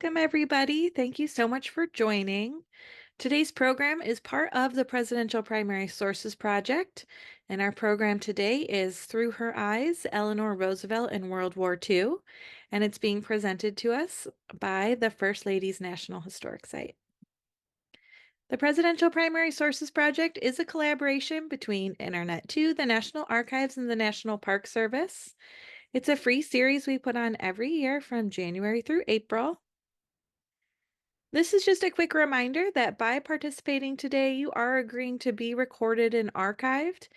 Welcome, everybody. Thank you so much for joining. Today's program is part of the Presidential Primary Sources Project, and our program today is Through Her Eyes, Eleanor Roosevelt in World War II, and it's being presented to us by the First Lady's National Historic Site. The Presidential Primary Sources Project is a collaboration between Internet2, the National Archives, and the National Park Service. It's a free series we put on every year from January through April. This is just a quick reminder that by participating today, you are agreeing to be recorded and archived.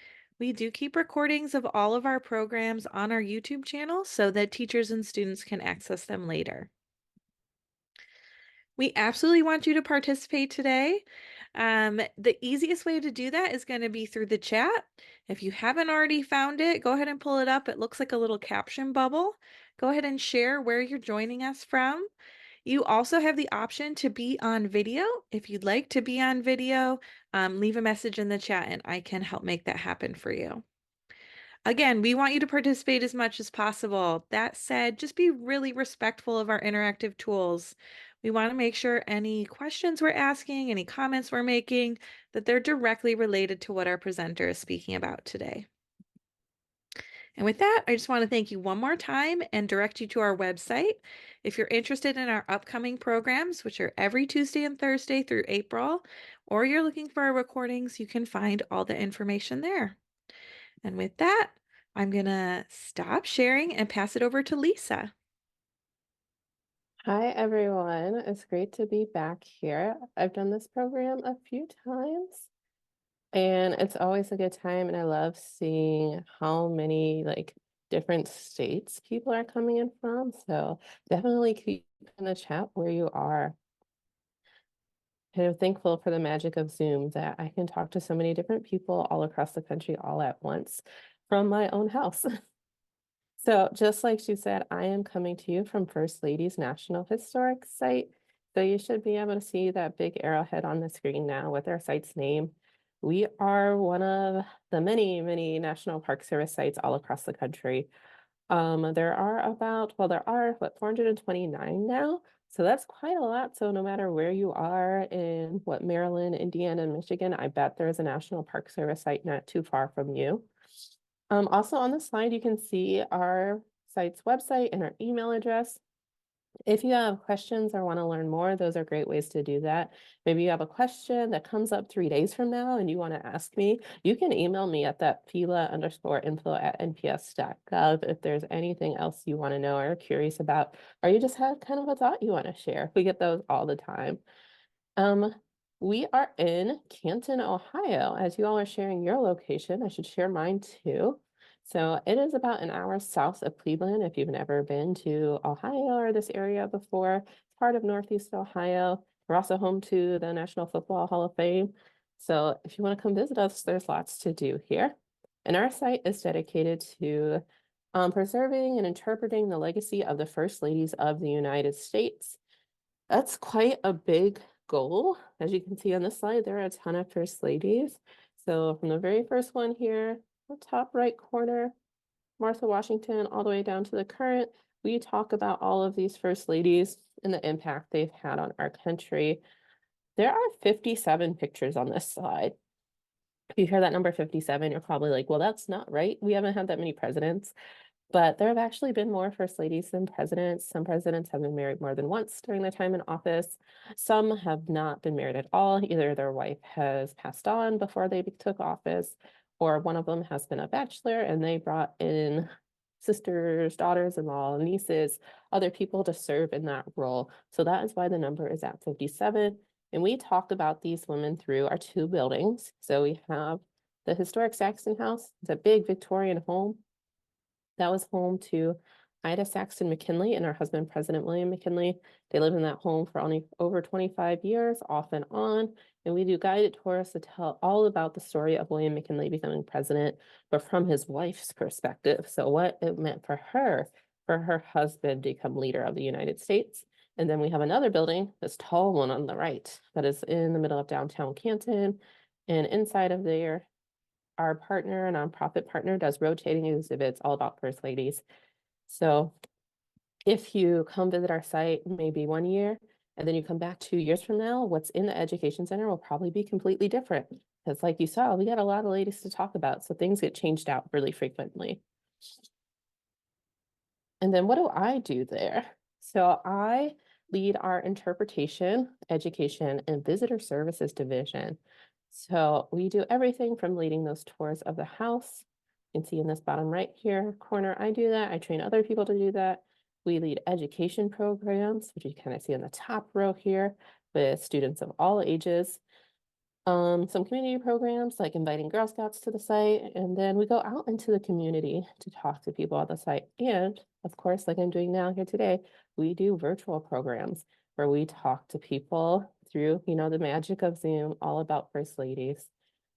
We do keep recordings of all of our programs on our YouTube channel so that teachers and students can access them later. We absolutely want you to participate today. The easiest way to do that is going to be through the chat. If you haven't already found it, go ahead and pull it up. It looks like a little caption bubble. Go ahead and share where you're joining us from. You also have the option to be on video. If you'd like to be on video, leave a message in the chat and I can help make that happen for you. Again, we want you to participate as much as possible. That said, just be really respectful of our interactive tools. We want to make sure any questions we're asking, any comments we're making, that they're directly related to what our presenter is speaking about today. And with that, I just want to thank you one more time and direct you to our website. If you're interested in our upcoming programs, which are every Tuesday and Thursday through April, or you're looking for our recordings, you can find all the information there. And with that, I'm going to stop sharing and pass it over to Lisa. Hi, everyone. It's great to be back here. I've done this program a few times, and it's always a good time. And I love seeing how many different states people are coming in from. So definitely keep in the chat where you are. Kind of thankful for the magic of Zoom that I can talk to so many different people all across the country all at once from my own house. So just like she said, I am coming to you from First Lady's National Historic Site. So you should be able to see that big arrowhead on the screen now with our site's name. We are one of the many, many National Park Service sites all across the country. There are what, 429 now? So that's quite a lot. So no matter where you are in Maryland, Indiana, and Michigan, I bet there's a National Park Service site not too far from you. Also on the slide, you can see our site's website and our email address. If you have questions or want to learn more, those are great ways to do that. Maybe you have a question that comes up 3 days from now and you want to ask me, you can email me at that pila_info@nps.gov if there's anything else you want to know or are curious about, or you just have kind of a thought you want to share. We get those all the time. We are in Canton, Ohio. As you all are sharing your location, I should share mine too. So it is about an hour south of Cleveland. If you've never been to Ohio or this area before, it's part of Northeast Ohio. We're also home to the National Football Hall of Fame. So if you want to come visit us, there's lots to do here. And our site is dedicated to preserving and interpreting the legacy of the First Ladies of the United States. That's quite a big goal. As you can see on this slide, there are a ton of First Ladies. So from the very first one here, the top right corner, Martha Washington, all the way down to the current, we talk about all of these First Ladies and the impact they've had on our country. There are 57 pictures on this slide. If you hear that number 57, you're probably like, well, that's not right. We haven't had that many presidents. But there have actually been more First Ladies than presidents. Some presidents have been married more than once during their time in office. Some have not been married at all. Either their wife has passed on before they took office, or one of them has been a bachelor and they brought in sisters, daughters-in-law, nieces, other people to serve in that role. So that is why the number is at 57. And we talk about these women through our 2 buildings. So we have the historic Saxton House. It's a big Victorian home. That was home to Ida Saxton McKinley and her husband, President William McKinley. They lived in that home for only over 25 years, off and on. And we do guided tours to tell all about the story of William McKinley becoming president, but from his wife's perspective. So what it meant for her husband to become leader of the United States. And then we have another building, this tall one on the right, that is in the middle of downtown Canton. And inside of there, our partner, a nonprofit partner, does rotating exhibits all about First Ladies. So If you come visit our site maybe 1 year and then you come back 2 years from now, what's in the education center will probably be completely different. Because, like you saw, we got a lot of ladies to talk about, so things get changed out really frequently. And then what do I do there? So I lead our interpretation, education, and visitor services division. So we do everything from leading those tours of the house. You can see in this bottom right here corner, I do that. I train other people to do that. We lead education programs, which you kind of see in the top row here with students of all ages. Some community programs like inviting Girl Scouts to the site, and then we go out into the community to talk to people at the site. And of course, like I'm doing now here today, we do virtual programs where we talk to people through, the magic of Zoom, all about First Ladies.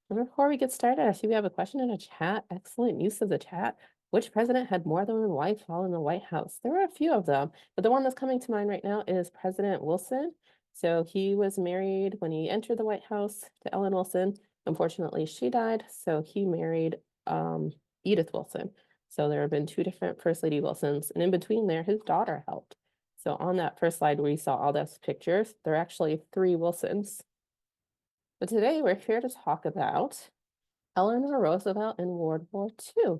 And before we get started, I see we have a question in a chat. Excellent use of the chat. Which president had more than one wife while in the White House? There were a few of them, but the one that's coming to mind right now is President Wilson. So he was married when he entered the White House to Ellen Wilson. Unfortunately, she died, so he married Edith Wilson. So there have been two different First Lady Wilsons, and in between there, his daughter helped. So on that first slide where you saw all those pictures, there are actually three Wilsons. But today we're here to talk about Eleanor Roosevelt in World War II.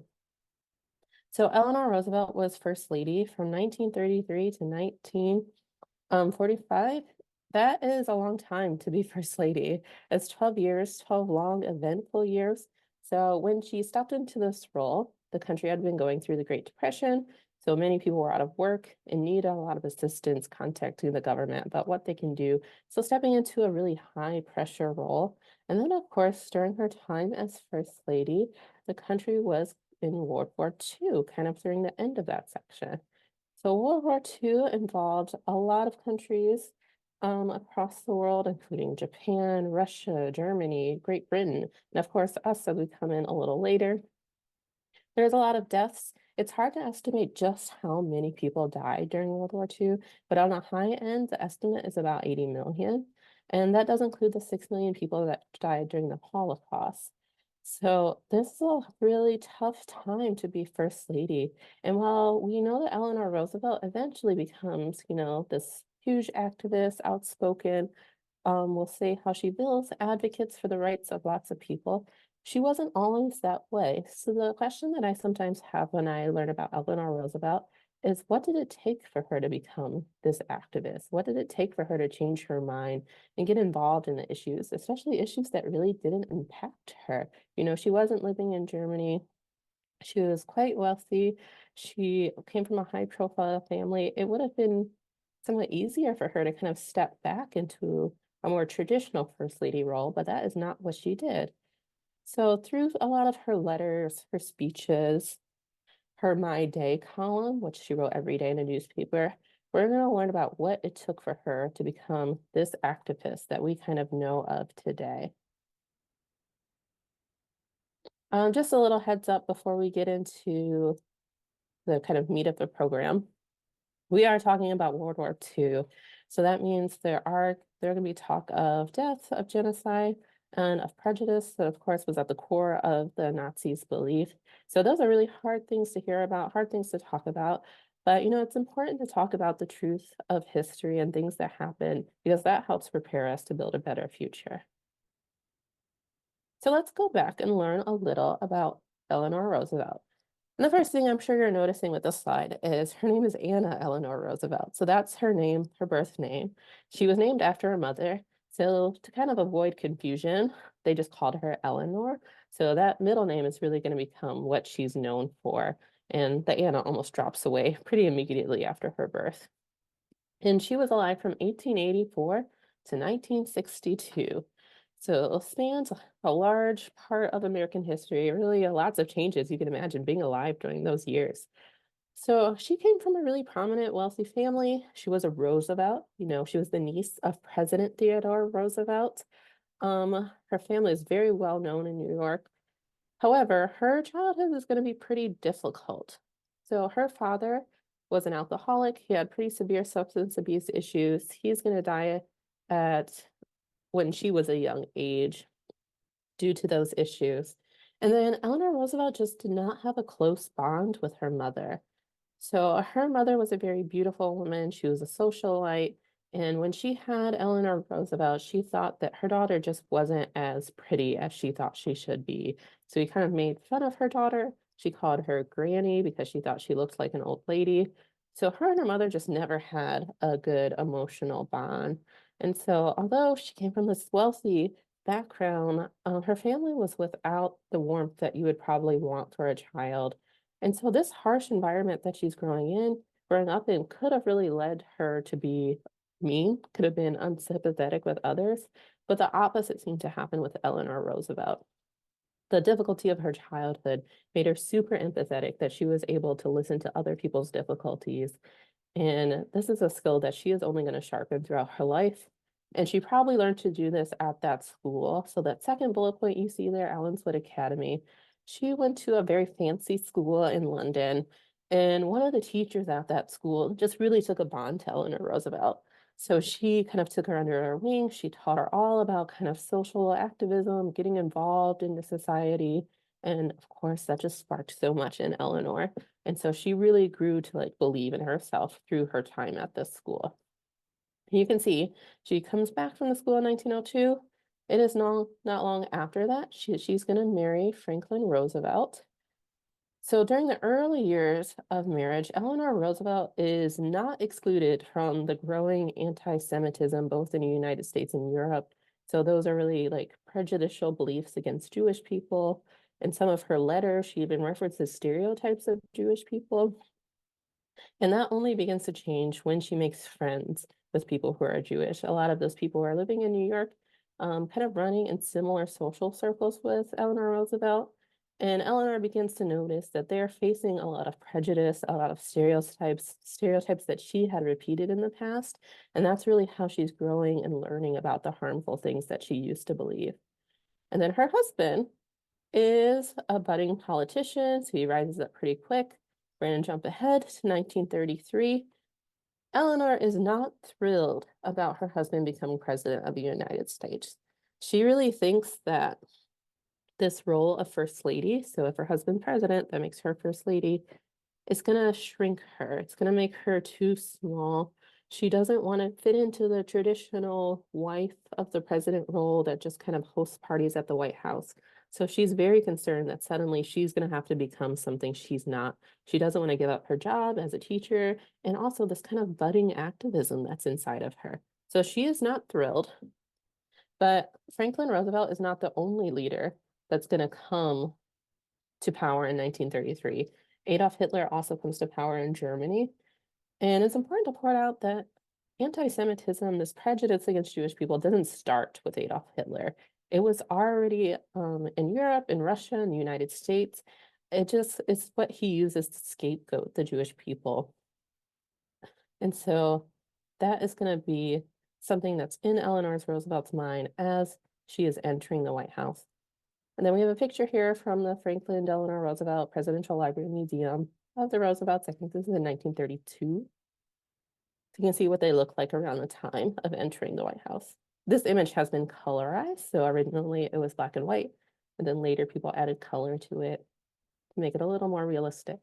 So Eleanor Roosevelt was First Lady from 1933 to 1945. That is a long time to be First Lady. It's 12 years, 12 long, eventful years. So when she stepped into this role, the country had been going through the Great Depression. So many people were out of work and needed a lot of assistance contacting the government about what they can do. So stepping into a really high pressure role. And then, of course, during her time as First Lady, the country was in World War II, kind of during the end of that section. So World War II involved a lot of countries across the world, including Japan, Russia, Germany, Great Britain, and of course us as we come in a little later. There's a lot of deaths. It's hard to estimate just how many people died during World War II, but on a high end, the estimate is about 80 million. And that does include the 6 million people that died during the Holocaust. So this is a really tough time to be First Lady. And while we know that Eleanor Roosevelt eventually becomes, this huge activist, outspoken, will say how she builds advocates for the rights of lots of people. She wasn't always that way. So the question that I sometimes have when I learn about Eleanor Roosevelt is what did it take for her to become this activist? What did it take for her to change her mind and get involved in the issues, especially issues that really didn't impact her? She wasn't living in Germany. She was quite wealthy. She came from a high profile family. It would have been somewhat easier for her to kind of step back into a more traditional First Lady role, but that is not what she did. So, through a lot of her letters, her speeches, her My Day column, which she wrote every day in a newspaper, we're going to learn about what it took for her to become this activist that we kind of know of today. Just a little heads up before we get into the kind of meat of the program. We are talking about World War II. So that means there going to be talk of death, of genocide, and of prejudice that, of course, was at the core of the Nazis' belief. So those are really hard things to hear about, hard things to talk about. But, it's important to talk about the truth of history and things that happen because that helps prepare us to build a better future. So let's go back and learn a little about Eleanor Roosevelt. And the first thing I'm sure you're noticing with this slide is her name is Anna Eleanor Roosevelt. So that's her name, her birth name. She was named after her mother. So to kind of avoid confusion, they just called her Eleanor. So that middle name is really going to become what she's known for. And the Anna almost drops away pretty immediately after her birth. And she was alive from 1884 to 1962. So it spans a large part of American history, really lots of changes you can imagine being alive during those years. So she came from a really prominent, wealthy family. She was a Roosevelt, she was the niece of President Theodore Roosevelt. Her family is very well known in New York. However, her childhood is going to be pretty difficult. So her father was an alcoholic. He had pretty severe substance abuse issues. He's going to die at when she was a young age due to those issues. And then Eleanor Roosevelt just did not have a close bond with her mother. So her mother was a very beautiful woman. She was a socialite. And when she had Eleanor Roosevelt, she thought that her daughter just wasn't as pretty as she thought she should be. So he kind of made fun of her daughter. She called her Granny because she thought she looked like an old lady. So her and her mother just never had a good emotional bond. And so, although she came from this wealthy background, her family was without the warmth that you would probably want for a child. And so this harsh environment that she's growing up in could have really led her to be mean, could have been unsympathetic with others, but the opposite seemed to happen with Eleanor Roosevelt. The difficulty of her childhood made her super empathetic that she was able to listen to other people's difficulties, and this is a skill that she is only going to sharpen throughout her life. And she probably learned to do this at that school. So that second bullet point you see there, Allenswood Academy, she went to a very fancy school in London. And one of the teachers at that school just really took a bond to Eleanor Roosevelt. So she kind of took her under her wing. She taught her all about kind of social activism, getting involved in the society. And of course, that just sparked so much in Eleanor. And so she really grew to like believe in herself through her time at this school. You can see she comes back from the school in 1902. It is not long after that she's going to marry Franklin Roosevelt. So during the early years of marriage, Eleanor Roosevelt is not excluded from the growing anti-Semitism both in the United States and Europe. So those are really like prejudicial beliefs against Jewish people. In some of her letters, she even references stereotypes of Jewish people. And that only begins to change when she makes friends with people who are Jewish. A lot of those people are living in New York, kind of running in similar social circles with Eleanor Roosevelt. And Eleanor begins to notice that they're facing a lot of prejudice, a lot of stereotypes that she had repeated in the past. And that's really how she's growing and learning about the harmful things that she used to believe. And then her husband is a budding politician, so he rises up pretty quick. We're going to jump ahead to 1933. Eleanor is not thrilled about her husband becoming president of the United States. She really thinks that this role of first lady, so if her husband's president, that makes her first lady, it's gonna shrink her. It's gonna make her too small. She doesn't want to fit into the traditional wife of the president role that just kind of hosts parties at the White House. So she's very concerned that suddenly she's going to have to become something she's not. She doesn't want to give up her job as a teacher and also this kind of budding activism that's inside of her. So she is not thrilled. But Franklin Roosevelt is not the only leader that's going to come to power in 1933. Adolf Hitler also comes to power in Germany. And it's important to point out that anti-Semitism, this prejudice against Jewish people, didn't start with Adolf Hitler. It was already in Europe, in Russia, in the United States. It just is what he uses to scapegoat the Jewish people. And so that is going to be something that's in Eleanor Roosevelt's mind as she is entering the White House. And then we have a picture here from the Franklin Delano Roosevelt Presidential Library Museum of the Roosevelts. I think this is in 1932. So you can see what they look like around the time of entering the White House. This image has been colorized. So originally it was black and white, and then later people added color to it to make it a little more realistic.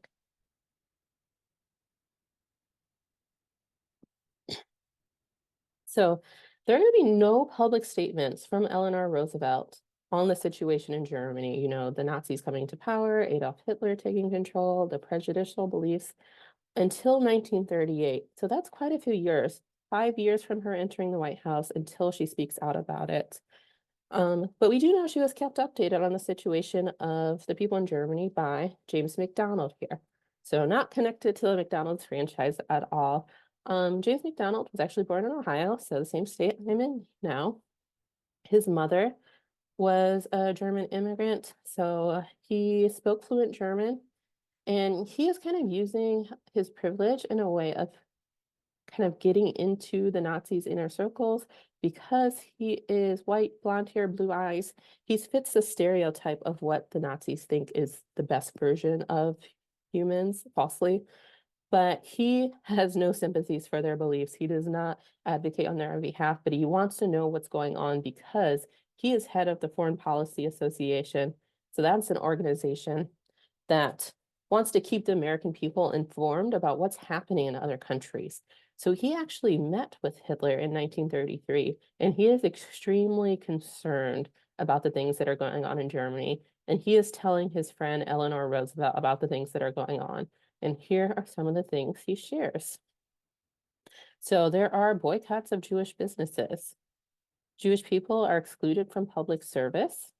So there are going to be no public statements from Eleanor Roosevelt on the situation in Germany, the Nazis coming to power, Adolf Hitler taking control, the prejudicial beliefs until 1938. So that's quite a few years, 5 years from her entering the White House until she speaks out about it. But we do know she was kept updated on the situation of the people in Germany by James McDonald here. So not connected to the McDonald's franchise at all. James McDonald was actually born in Ohio, so the same state I'm in now. His mother was a German immigrant, so he spoke fluent German, and he is kind of using his privilege in a way of kind of getting into the Nazis' inner circles because he is white, blonde hair, blue eyes. He fits the stereotype of what the Nazis think is the best version of humans, falsely. But he has no sympathies for their beliefs. He does not advocate on their behalf, but he wants to know what's going on because he is head of the Foreign Policy Association. So that's an organization that wants to keep the American people informed about what's happening in other countries. So he actually met with Hitler in 1933, and he is extremely concerned about the things that are going on in Germany. And he is telling his friend Eleanor Roosevelt about the things that are going on. And here are some of the things he shares. So there are boycotts of Jewish businesses. Jewish people are excluded from public service.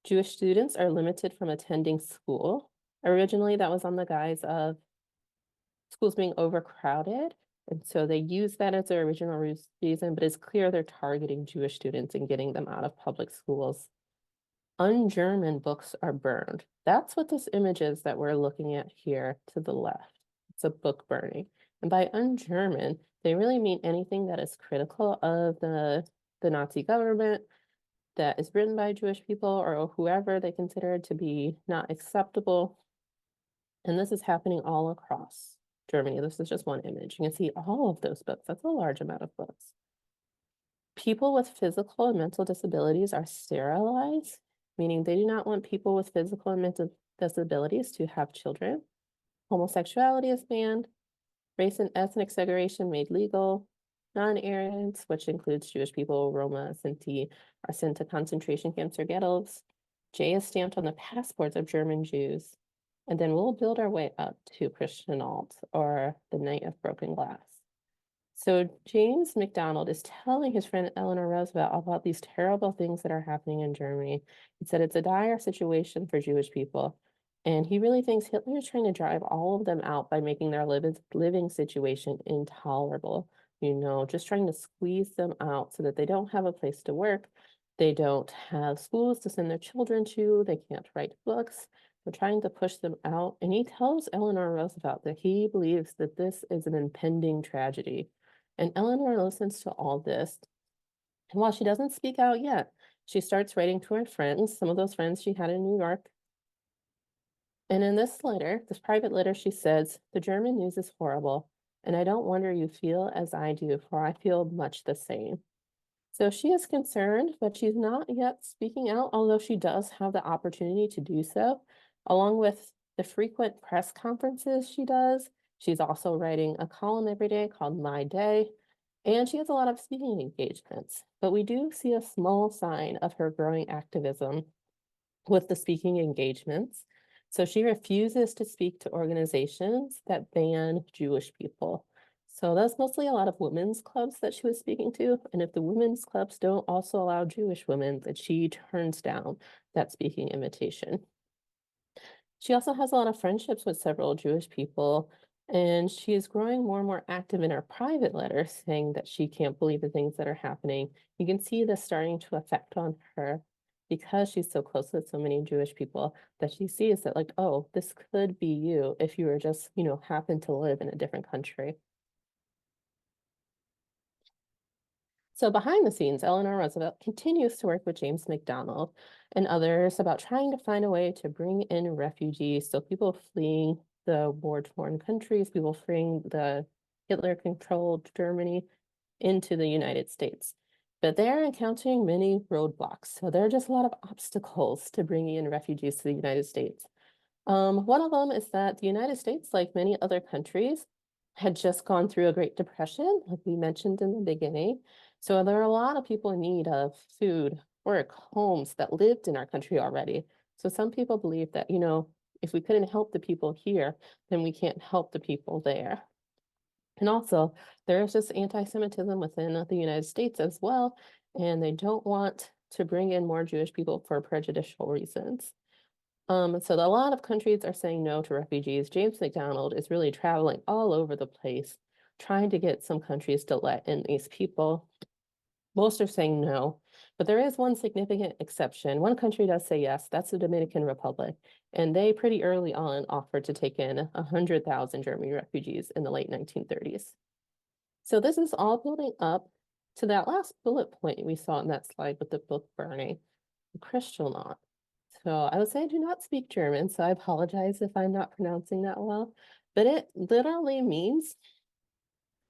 Jewish students are limited from attending school. Originally, that was on the guise of schools being overcrowded. And so they use that as their original reason, but it's clear they're targeting Jewish students and getting them out of public schools. Un-German books are burned. That's what this image is that we're looking at here to the left. It's a book burning. And by un-German, they really mean anything that is critical of the Nazi government, that is written by Jewish people or whoever they consider to be not acceptable. And this is happening all across Germany. This is just one image. You can see all of those books. That's a large amount of books. People with physical and mental disabilities are sterilized, meaning they do not want people with physical and mental disabilities to have children. Homosexuality is banned. Race and ethnic segregation made legal. Non-Aryans, which includes Jewish people, Roma, Sinti, are sent to concentration camps or ghettos. J is stamped on the passports of German Jews. And then we'll build our way up to Kristallnacht, or the Night of Broken Glass. So James McDonald is telling his friend Eleanor Roosevelt about these terrible things that are happening in Germany. He said it's a dire situation for Jewish people. And he really thinks Hitler is trying to drive all of them out by making their living situation intolerable. Just trying to squeeze them out so that they don't have a place to work. They don't have schools to send their children to. They can't write books. They're trying to push them out. And he tells Eleanor Roosevelt that he believes that this is an impending tragedy. And Eleanor listens to all this. And while she doesn't speak out yet, she starts writing to her friends, some of those friends she had in New York. And in this letter, this private letter, she says, "The German news is horrible, and I don't wonder you feel as I do, for I feel much the same." So she is concerned, but she's not yet speaking out, although she does have the opportunity to do so, along with the frequent press conferences she does. She's also writing a column every day called My Day, and she has a lot of speaking engagements. But we do see a small sign of her growing activism with the speaking engagements. So she refuses to speak to organizations that ban Jewish people. So that's mostly a lot of women's clubs that she was speaking to. And if the women's clubs don't also allow Jewish women, that she turns down that speaking invitation. She also has a lot of friendships with several Jewish people, and she is growing more and more active in her private letters, saying that she can't believe the things that are happening. You can see this starting to affect on her because she's so close with so many Jewish people that she sees that, like, oh, this could be you if you were just, happen to live in a different country. So behind the scenes, Eleanor Roosevelt continues to work with James McDonald and others about trying to find a way to bring in refugees. So people fleeing the war-torn countries, people fleeing the Hitler-controlled Germany into the United States. But they're encountering many roadblocks. So there are just a lot of obstacles to bringing in refugees to the United States. One of them is that the United States, like many other countries, had just gone through a Great Depression, like we mentioned in the beginning. So there are a lot of people in need of food, work, homes that lived in our country already. So some people believe that, if we couldn't help the people here, then we can't help the people there. And also, there is just anti-Semitism within the United States as well, and they don't want to bring in more Jewish people for prejudicial reasons. So a lot of countries are saying no to refugees. James McDonald is really traveling all over the place, trying to get some countries to let in these people. Most are saying no, but there is one significant exception. One country does say yes, that's the Dominican Republic, and they pretty early on offered to take in 100,000 German refugees in the late 1930s. So this is all building up to that last bullet point we saw in that slide with the book burning, the Kristallnacht. So I would say I do not speak German, so I apologize if I'm not pronouncing that well, but it literally means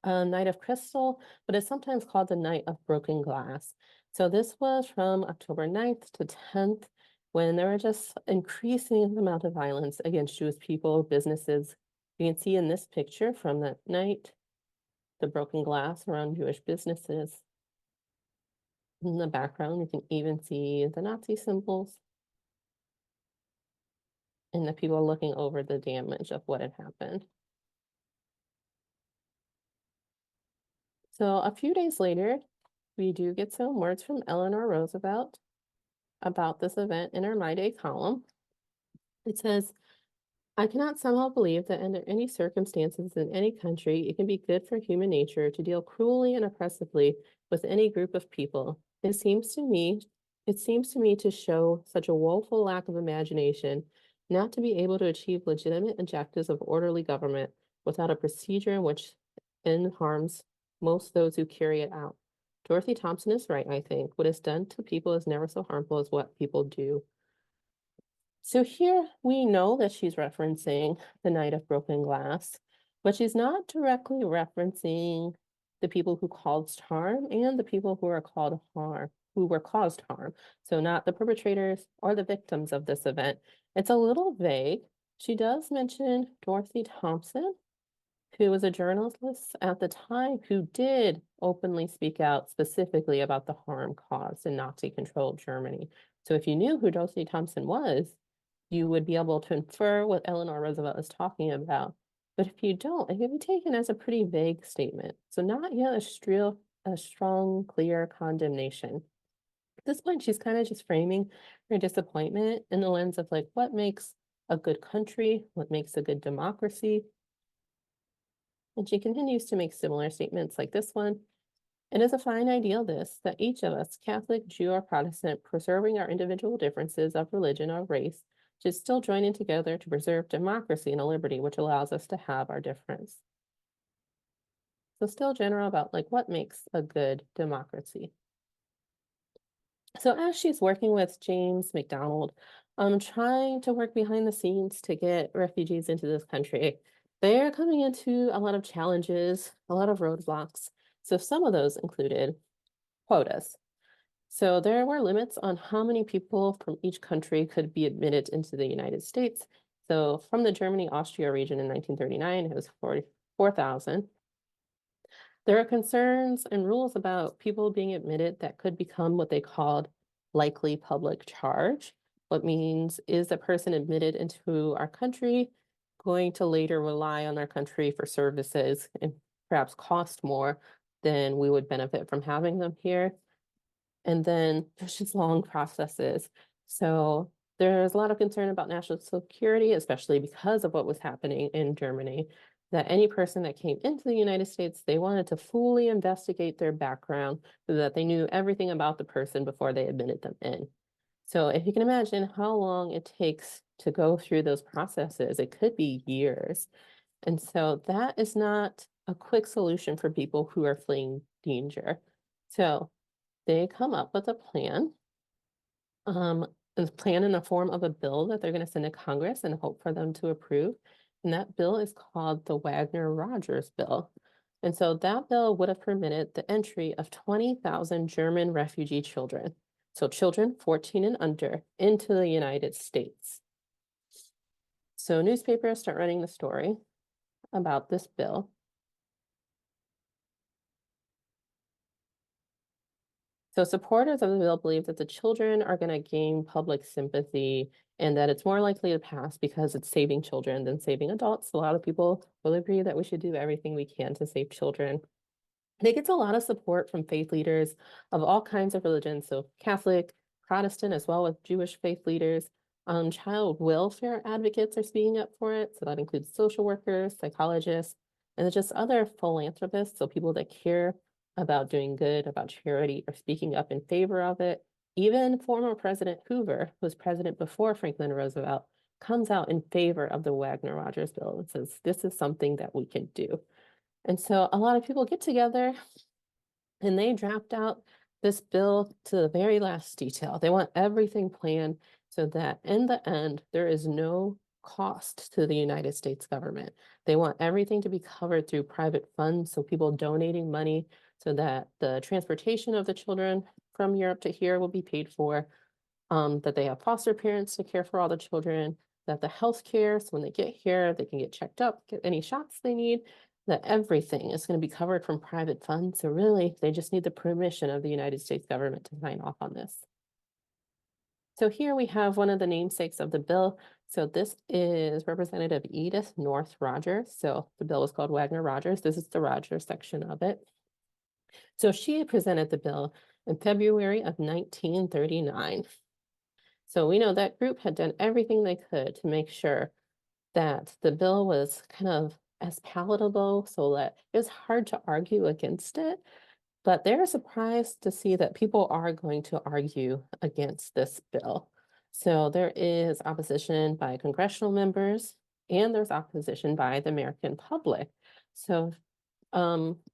Night of Crystal, but it's sometimes called the Night of Broken Glass. So this was from October 9th to 10th, when there were just increasing amount of violence against Jewish people, businesses. You can see in this picture from that night, the broken glass around Jewish businesses. In the background, you can even see the Nazi symbols and the people looking over the damage of what had happened. So a few days later, we do get some words from Eleanor Roosevelt about this event in her My Day column. It says, I cannot somehow believe that under any circumstances in any country, it can be good for human nature to deal cruelly and oppressively with any group of people. It seems to me to show such a woeful lack of imagination not to be able to achieve legitimate objectives of orderly government without a procedure in which end harms most those who carry it out. Dorothy Thompson is right, I think. What is done to people is never so harmful as what people do. So here we know that she's referencing the Night of Broken Glass, but she's not directly referencing the people who caused harm and the people who are called harm, who were caused harm. So not the perpetrators or the victims of this event. It's a little vague. She does mention Dorothy Thompson, who was a journalist at the time who did openly speak out specifically about the harm caused in Nazi-controlled Germany. So if you knew who Dorothy Thompson was, you would be able to infer what Eleanor Roosevelt is talking about. But if you don't, it can be taken as a pretty vague statement. So not yet a strong, clear condemnation. At this point, she's kind of just framing her disappointment in the lens of like what makes a good country, what makes a good democracy. And she continues to make similar statements like this one. It is a fine ideal, this, that each of us, Catholic, Jew, or Protestant, preserving our individual differences of religion or race, should still join in together to preserve democracy and a liberty which allows us to have our difference. So still general about like what makes a good democracy. So as she's working with James McDonald, trying to work behind the scenes to get refugees into this country, they're coming into a lot of challenges, a lot of roadblocks. So some of those included quotas. So there were limits on how many people from each country could be admitted into the United States. So from the Germany-Austria region in 1939, it was 44,000. There are concerns and rules about people being admitted that could become what they called likely public charge. What means is a person admitted into our country going to later rely on our country for services and perhaps cost more than we would benefit from having them here. And then there's just long processes. So there's a lot of concern about national security, especially because of what was happening in Germany, that any person that came into the United States, they wanted to fully investigate their background so that they knew everything about the person before they admitted them in. So if you can imagine how long it takes to go through those processes, it could be years. And so that is not a quick solution for people who are fleeing danger. So they come up with a plan in the form of a bill that they're going to send to Congress and hope for them to approve. And that bill is called the Wagner-Rogers Bill. And so that bill would have permitted the entry of 20,000 German refugee children, so children 14 and under, into the United States. So newspapers start running the story about this bill. So supporters of the bill believe that the children are going to gain public sympathy and that it's more likely to pass because it's saving children than saving adults. A lot of people will agree that we should do everything we can to save children. And it gets a lot of support from faith leaders of all kinds of religions, so Catholic, Protestant, as well as Jewish faith leaders. Child welfare advocates are speaking up for it, so that includes social workers, psychologists, and just other philanthropists, so people that care about doing good, about charity, are speaking up in favor of it. Even former President Hoover, who was president before Franklin Roosevelt, comes out in favor of the Wagner-Rogers bill and says, this is something that we can do. And so a lot of people get together and they draft out this bill to the very last detail. They want everything planned so that in the end, there is no cost to the United States government. They want everything to be covered through private funds, so people donating money so that the transportation of the children from Europe to here will be paid for. that they have foster parents to care for all the children, that the health care, so when they get here, they can get checked up, get any shots they need, that everything is going to be covered from private funds. So really, they just need the permission of the United States government to sign off on this. So here we have one of the namesakes of the bill. So this is Representative Edith North Rogers. So the bill was called Wagner Rogers. This is the Rogers section of it. So she presented the bill in February of 1939. So we know that group had done everything they could to make sure that the bill was kind of as palatable so that it was hard to argue against it. But they're surprised to see that people are going to argue against this bill. So there is opposition by congressional members and there's opposition by the American public. So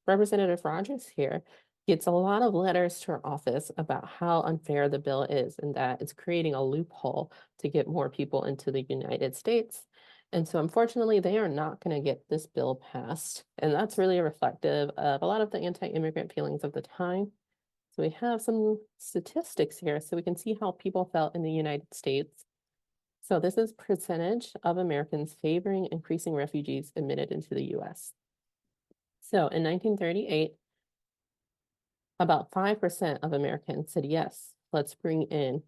Representative Rogers here gets a lot of letters to her office about how unfair the bill is and that it's creating a loophole to get more people into the United States. And so, unfortunately, they are not going to get this bill passed. And that's really reflective of a lot of the anti immigrant feelings of the time. So, we have some statistics here so we can see how people felt in the United States. So, this is percentage of Americans favoring increasing refugees admitted into the US. So, in 1938, about 5% of Americans said, yes, let's bring in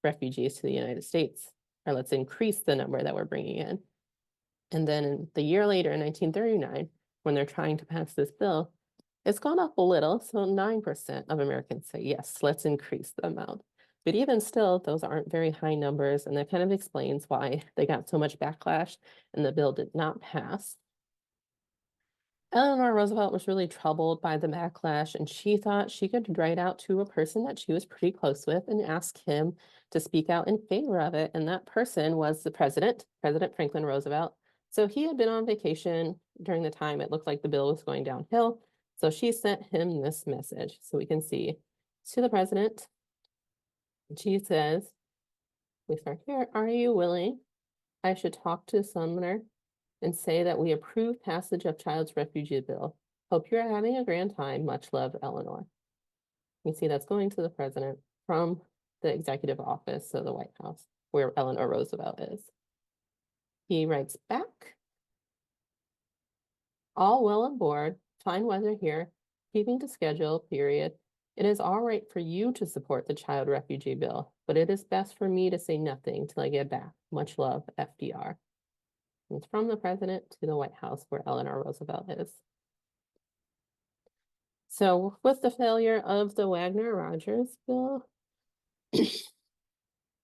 refugees to the United States, or let's increase the number that we're bringing in. And then the year later, in 1939, when they're trying to pass this bill, it's gone up a little. So 9% of Americans say, yes, let's increase the amount. But even still, those aren't very high numbers. And that kind of explains why they got so much backlash and the bill did not pass. Eleanor Roosevelt was really troubled by the backlash, and she thought she could write out to a person that she was pretty close with and ask him to speak out in favor of it. And that person was the president, President Franklin Roosevelt. So he had been on vacation during the time it looked like the bill was going downhill. So she sent him this message. So we can see to the president, she says, we start here, are you willing? I should talk to Sumner and say that we approve passage of Child's Refugee Bill. Hope you're having a grand time. Much love, Eleanor. You can see that's going to the president from the executive office, so the White House, where Eleanor Roosevelt is. He writes back, all well on board, fine weather here, keeping to schedule, period. It is all right for you to support the Child Refugee Bill, but it is best for me to say nothing till I get back. Much love, FDR. It's from the president to the White House where Eleanor Roosevelt is. So with the failure of the Wagner-Rogers bill,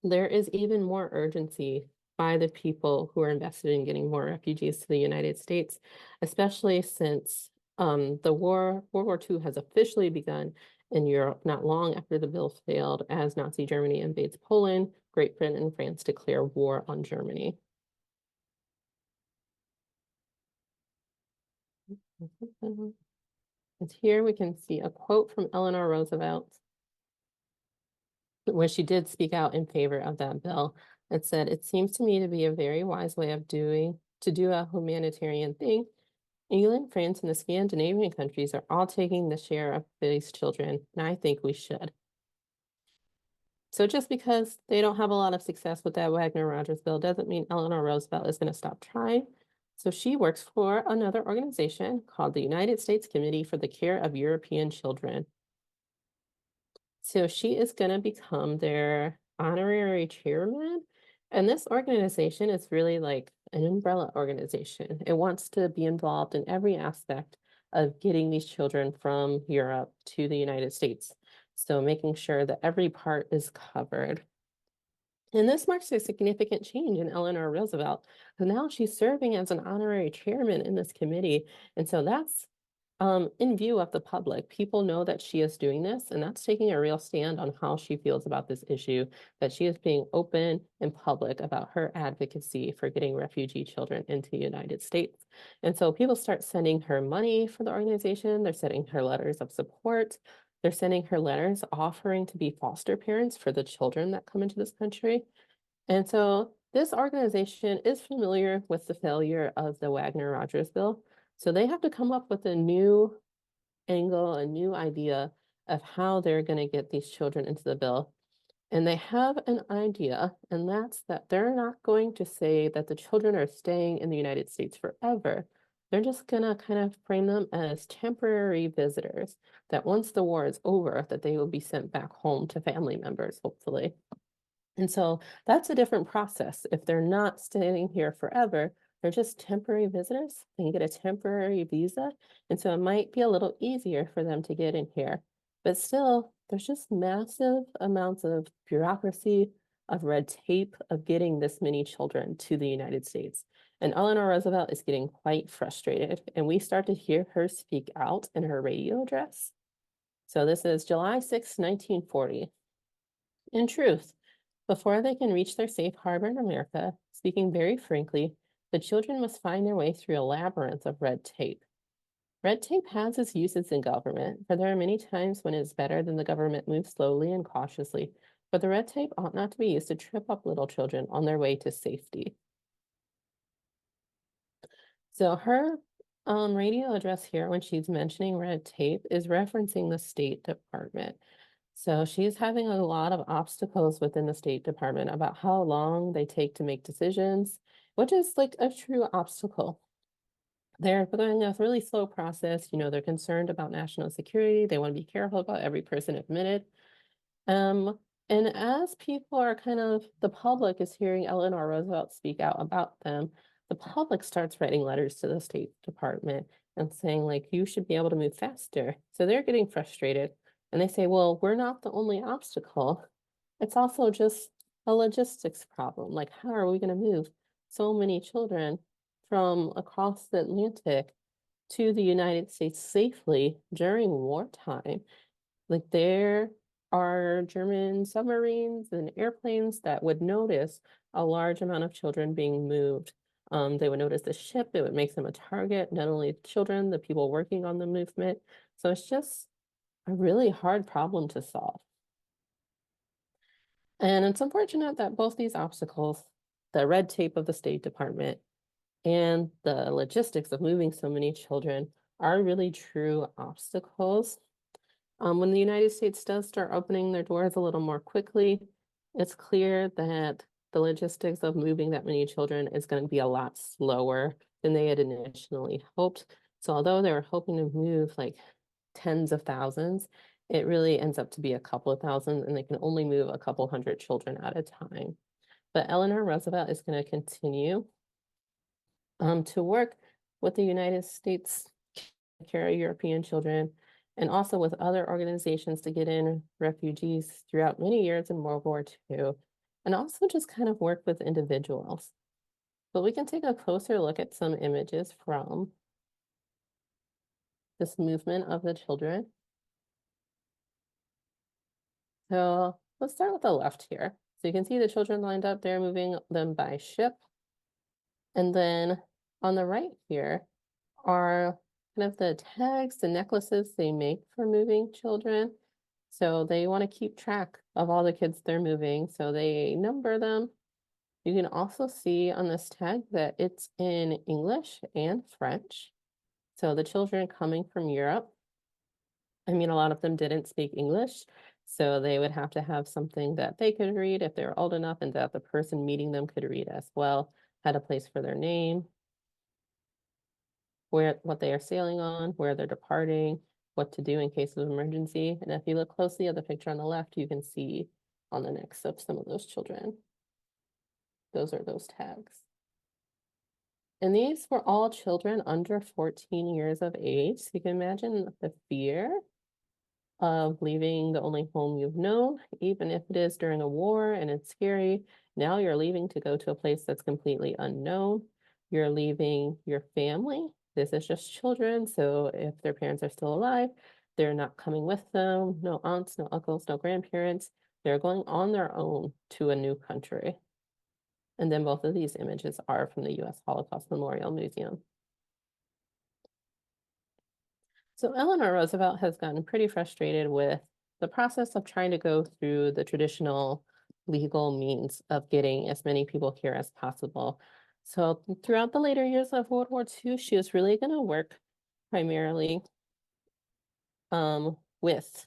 there is even more urgency by the people who are invested in getting more refugees to the United States, especially since World War II has officially begun in Europe not long after the bill failed, as Nazi Germany invades Poland, Great Britain and France declare war on Germany. And here we can see a quote from Eleanor Roosevelt, where she did speak out in favor of that bill. It said, it seems to me to be a very wise way of to do a humanitarian thing. England, France, and the Scandinavian countries are all taking the share of these children, and I think we should. So just because they don't have a lot of success with that Wagner-Rogers bill doesn't mean Eleanor Roosevelt is going to stop trying. So she works for another organization called the United States Committee for the Care of European Children. So she is going to become their honorary chairman. And this organization is really like an umbrella organization. It wants to be involved in every aspect of getting these children from Europe to the United States. So making sure that every part is covered. And this marks a significant change in Eleanor Roosevelt, because now she's serving as an honorary chairman in this committee. And so that's in view of the public. People know that she is doing this, and that's taking a real stand on how she feels about this issue, that she is being open and public about her advocacy for getting refugee children into the United States. And so people start sending her money for the organization. They're sending her letters of support. They're sending her letters offering to be foster parents for the children that come into this country. And so this organization is familiar with the failure of the Wagner-Rogers bill. So they have to come up with a new angle, a new idea of how they're going to get these children into the bill. And they have an idea, and that's that they're not going to say that the children are staying in the United States forever. They're just gonna kind of frame them as temporary visitors, that once the war is over, that they will be sent back home to family members, hopefully. And so that's a different process. If they're not staying here forever, they're just temporary visitors. They can get a temporary visa. And so it might be a little easier for them to get in here. But still, there's just massive amounts of bureaucracy, of red tape, of getting this many children to the United States. And Eleanor Roosevelt is getting quite frustrated. And we start to hear her speak out in her radio address. So this is July 6th, 1940. In truth, before they can reach their safe harbor in America, speaking very frankly, the children must find their way through a labyrinth of red tape. Red tape has its uses in government, for there are many times when it is better than the government moves slowly and cautiously, but the red tape ought not to be used to trip up little children on their way to safety. So her radio address here, when she's mentioning red tape, is referencing the State Department. So she's having a lot of obstacles within the State Department about how long they take to make decisions, which is like a true obstacle. They're going a really slow process. They're concerned about national security. They want to be careful about every person admitted. Um, and as people are the public is hearing Eleanor Roosevelt speak out about them, the public starts writing letters to the State Department and saying, like, you should be able to move faster. So they're getting frustrated. And they say, well, we're not the only obstacle. It's also just a logistics problem. Like, how are we going to move so many children from across the Atlantic to the United States safely during wartime? Like there are German submarines and airplanes that would notice a large amount of children being moved. They would notice the ship, it would make them a target, not only the children, the people working on the movement. So it's just a really hard problem to solve. And it's unfortunate that both these obstacles, the red tape of the State Department and the logistics of moving so many children, are really true obstacles. When the United States does start opening their doors a little more quickly, it's clear that the logistics of moving that many children is going to be a lot slower than they had initially hoped. So although they were hoping to move like tens of thousands, it really ends up to be a couple of thousand, and they can only move a couple hundred children at a time. But Eleanor Roosevelt is going to continue to work with the United States care of European children, and also with other organizations to get in refugees throughout many years in World War II, and also just kind of work with individuals. But we can take a closer look at some images from this movement of the children. So let's start with the left here. So you can see the children lined up there, moving them by ship. And then on the right here are kind of the tags, the necklaces they make for moving children. So they want to keep track of all the kids they're moving. So they number them. You can also see on this tag that it's in English and French. So the children coming from Europe, I mean, a lot of them didn't speak English. So they would have to have something that they could read if they were old enough and that the person meeting them could read as well, had a place for their name, what they are sailing on, where they're departing, what to do in case of emergency. And if you look closely at the picture on the left, you can see on the necks of some of those children. Those are those tags. And these were all children under 14 years of age. So you can imagine the fear of leaving the only home you've known, even if it is during a war and it's scary. Now you're leaving to go to a place that's completely unknown. You're leaving your family. This is just children. So if their parents are still alive, they're not coming with them. No aunts, no uncles, no grandparents. They're going on their own to a new country. And then both of these images are from the U.S. Holocaust Memorial Museum. So Eleanor Roosevelt has gotten pretty frustrated with the process of trying to go through the traditional legal means of getting as many people here as possible. So throughout the later years of World War II, she was really going to work primarily with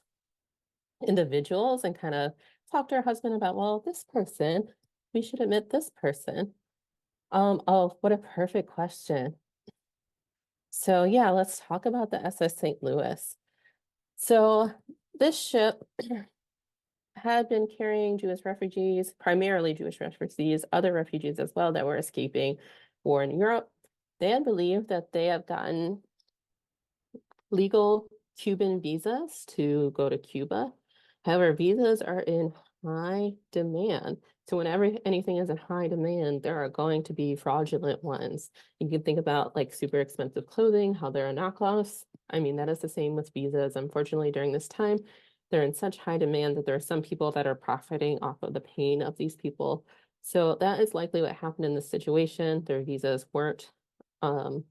individuals and kind of talk to her husband about, well, this person, we should admit this person. Oh, what a perfect question. So yeah, let's talk about the SS St. Louis. So this ship had been carrying Jewish refugees, primarily Jewish refugees, other refugees as well that were escaping war in Europe. They had believed that they had gotten legal Cuban visas to go to Cuba. However, visas are in high demand. So whenever anything is in high demand, there are going to be fraudulent ones. You can think about like super expensive clothing, how there are knockoffs. I mean, that is the same with visas. Unfortunately, during this time, they're in such high demand that there are some people that are profiting off of the pain of these people. So that is likely what happened in this situation. Their visas um,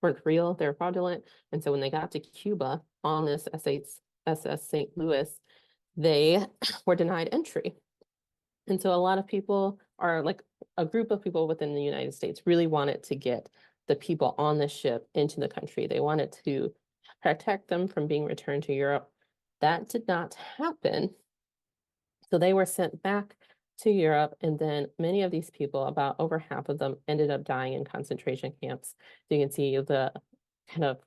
weren't real, they're fraudulent. And so when they got to Cuba on this SS St. Louis, they were denied entry. And so a lot of people are like a group of people within the United States really wanted to get the people on the ship into the country. They wanted to protect them from being returned to Europe. That did not happen. So they were sent back to Europe, and then many of these people, about over half of them, ended up dying in concentration camps. So you can see the kind of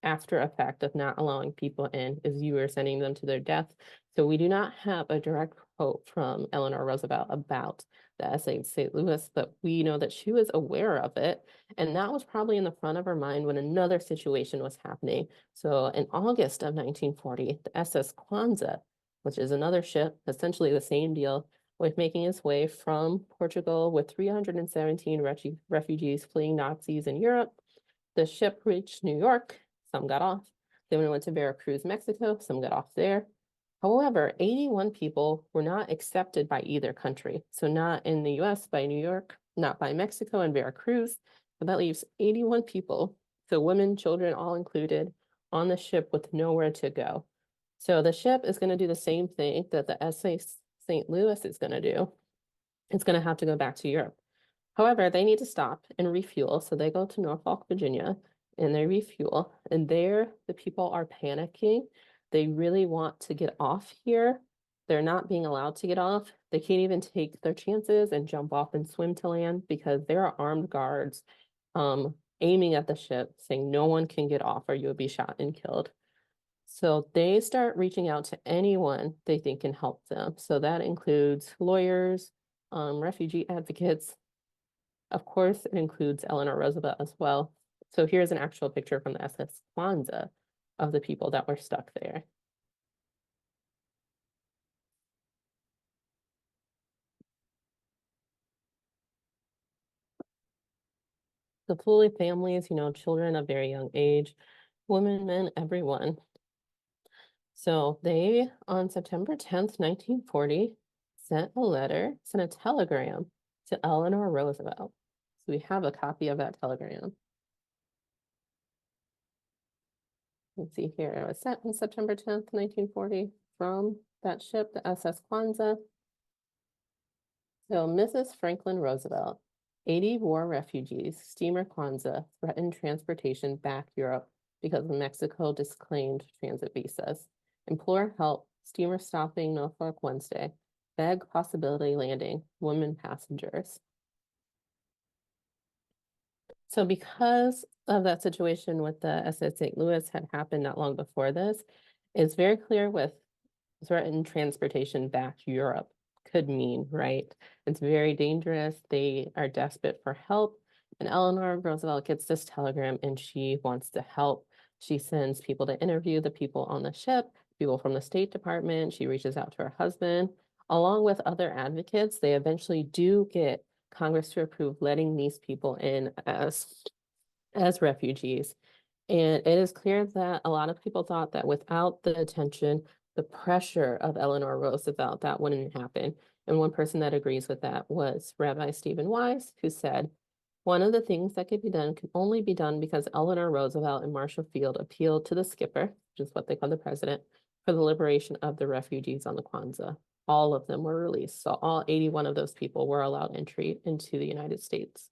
after effect of not allowing people in is you are sending them to their death. So we do not have a direct quote from Eleanor Roosevelt about the essay of St. Louis, but we know that she was aware of it. And that was probably in the front of her mind when another situation was happening. So in August of 1940, the SS Kwanzaa, which is another ship, essentially the same deal, was making its way from Portugal with 317 refugees fleeing Nazis in Europe. The ship reached New York. Some got off. Then we went to Veracruz, Mexico. Some got off there. However, 81 people were not accepted by either country. So not in the US by New York, not by Mexico and Veracruz, but that leaves 81 people, so women, children, all included, on the ship with nowhere to go. So the ship is going to do the same thing that the SA St. Louis is going to do. It's going to have to go back to Europe. However, they need to stop and refuel. So they go to Norfolk, Virginia, and they refuel. And there, the people are panicking. They really want to get off here. They're not being allowed to get off. They can't even take their chances and jump off and swim to land because there are armed guards aiming at the ship, saying no one can get off or you'll be shot and killed. So they start reaching out to anyone they think can help them. So that includes lawyers, refugee advocates, of course, it includes Eleanor Roosevelt as well. So here's an actual picture from the SS Kwanzaa of the people that were stuck there. The fully families, children of very young age, women, men, everyone. So they, on September 10th, 1940, sent a telegram to Eleanor Roosevelt. So we have a copy of that telegram. Let's see here. It was sent on September 10th, 1940 from that ship, the SS Kwanzaa. So Mrs. Franklin Roosevelt, 80 war refugees, steamer Kwanzaa, threatened transportation back Europe because Mexico disclaimed transit visas. Implore help, steamer stopping Norfolk Wednesday. Beg possibility landing, women passengers. So because of that situation with the SS St. Louis had happened not long before this, it's very clear with threatened transportation back to Europe could mean, right? It's very dangerous. They are desperate for help. And Eleanor Roosevelt gets this telegram and she wants to help. She sends people to interview the people on the ship, people from the State Department. She reaches out to her husband. Along with other advocates, they eventually do get Congress to approve letting these people in as refugees. And it is clear that a lot of people thought that without the attention, the pressure of Eleanor Roosevelt, that wouldn't happen. And one person that agrees with that was Rabbi Stephen Wise, who said, one of the things that could be done can only be done because Eleanor Roosevelt and Marshall Field appealed to the skipper, which is what they call the president, for the liberation of the refugees on the Kwanzaa. All of them were released. So all 81 of those people were allowed entry into the United States.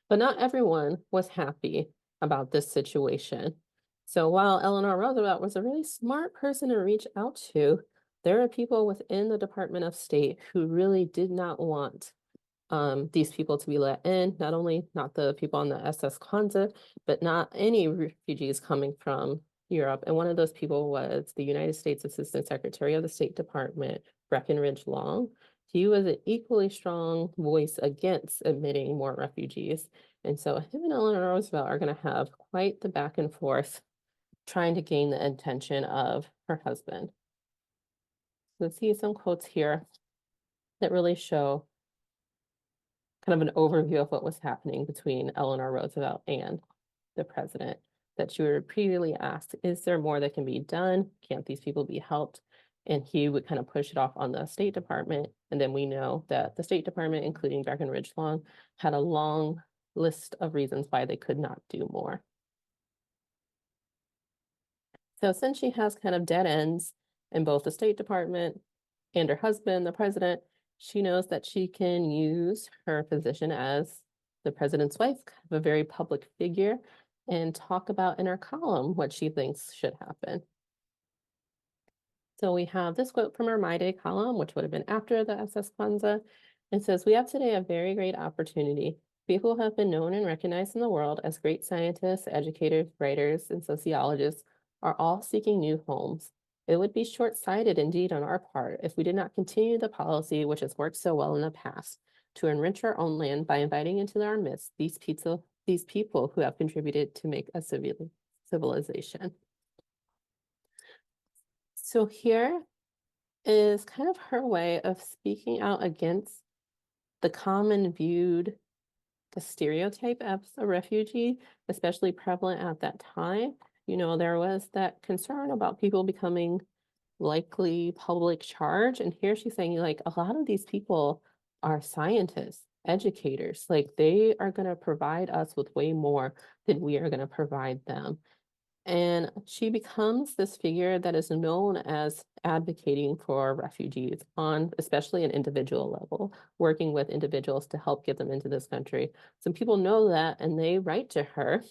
But not everyone was happy about this situation. So while Eleanor Roosevelt was a really smart person to reach out to, There are people within the Department of State who really did not want these people to be let in, not only not the people on the SS Kwanzaa, but not any refugees coming from Europe. And one of those people was the United States Assistant Secretary of the State Department, Breckinridge Long. He was an equally strong voice against admitting more refugees. And so him and Eleanor Roosevelt are going to have quite the back and forth trying to gain the attention of her husband. Let's see some quotes here that really show kind of an overview of what was happening between Eleanor Roosevelt and the president. That she would repeatedly ask, is there more that can be done? Can't these people be helped? And he would kind of push it off on the State Department. And then we know that the State Department, including Breckinridge Long, had a long list of reasons why they could not do more. So since she has kind of dead ends in both the State Department and her husband, the president, she knows that she can use her position as the president's wife, kind of a very public figure, and talk about in her column what she thinks should happen. So we have this quote from her My Day column, which would have been after the SS Kwanzaa. It says, "We have today a very great opportunity. People who have been known and recognized in the world as great scientists, educators, writers, and sociologists are all seeking new homes. It would be short-sighted indeed on our part if we did not continue the policy which has worked so well in the past, to enrich our own land by inviting into our midst these people who have contributed to make a civilization." So here is kind of her way of speaking out against the common viewed, the stereotype as a refugee, especially prevalent at that time. There was that concern about people becoming likely public charge. And here she's saying, like, a lot of these people are scientists, educators, like they are going to provide us with way more than we are going to provide them. And she becomes this figure that is known as advocating for refugees on especially an individual level, working with individuals to help get them into this country. Some people know that and they write to her.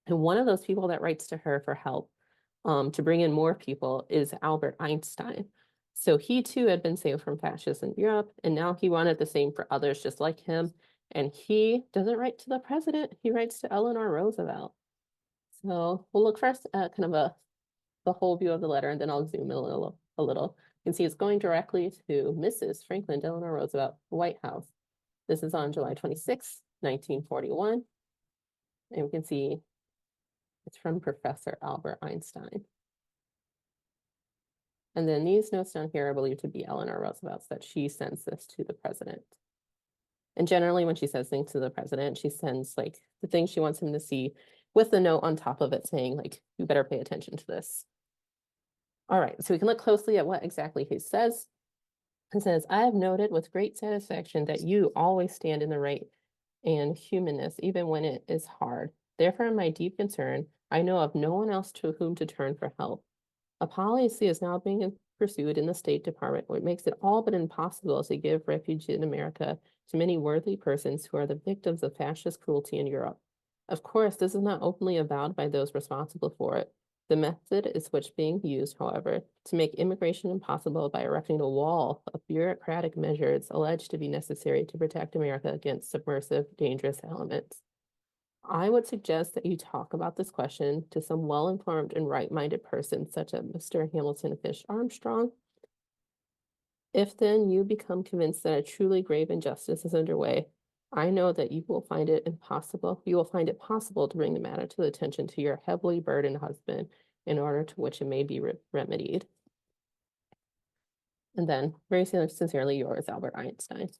And one of those people that writes to her for help to bring in more people is Albert Einstein. So he too had been saved from fascism in Europe, and now he wanted the same for others just like him. And he doesn't write to the president, he writes to Eleanor Roosevelt. So we'll look first at kind of the whole view of the letter, and then I'll zoom in a little. You can see it's going directly to Mrs. Franklin Delano Roosevelt, White House. This is on July 26, 1941. And we can see it's from Professor Albert Einstein. And then these notes down here are believed to be Eleanor Roosevelt's, that she sends this to the president. And generally, when she says things to the president, she sends like the things she wants him to see with the note on top of it saying, like, you better pay attention to this. All right, so we can look closely at what exactly he says. It says, "I have noted with great satisfaction that you always stand in the right and humanness, even when it is hard. Therefore, in my deep concern, I know of no one else to whom to turn for help. A policy is now being pursued in the State Department, which makes it all but impossible to give refuge in America to many worthy persons who are the victims of fascist cruelty in Europe. Of course, this is not openly avowed by those responsible for it. The method is which being used, however, to make immigration impossible by erecting a wall of bureaucratic measures alleged to be necessary to protect America against subversive, dangerous elements. I would suggest that you talk about this question to some well-informed and right-minded person, such as Mr. Hamilton Fish Armstrong. If then you become convinced that a truly grave injustice is underway, I know that you will find it possible to bring the matter to the attention to your heavily burdened husband in order to which it may be remedied. And then, very sincerely yours, Albert Einstein."